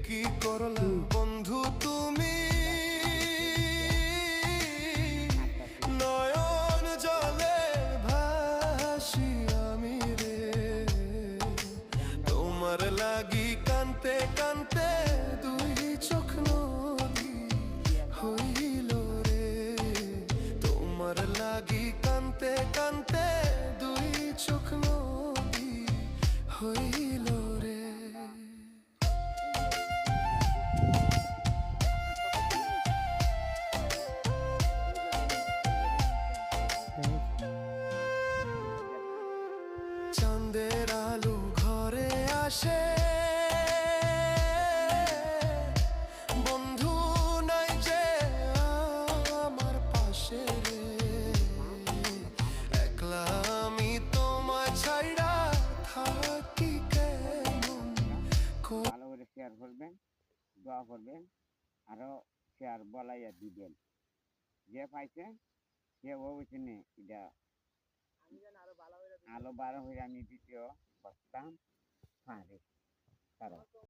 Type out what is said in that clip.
কি করলা বন্ধু তুমি, নয়ন জলে ভাসি আমি রে, তোমার লাগি কানতে কানতে দুই চোখ নদী হইল রে, তোমার লাগি কানতে কানতে দুই চোখ নদী হইল রে। চাঁদের আলো ঘরে আসে, বন্ধু নাই যে আমার পাশে রে, একলা আমি তোমায় ছাইড়া থাকি কেমন। ভালো করে শেয়ার করবেন, দোয়া করবেন, আরো শেয়ার বলাইয়া দিবেন। যে পাইছে সে অবশ্যই এটা আলো 12 হয়ে আমি দ্বিতীয় বসতাম পারি কারণ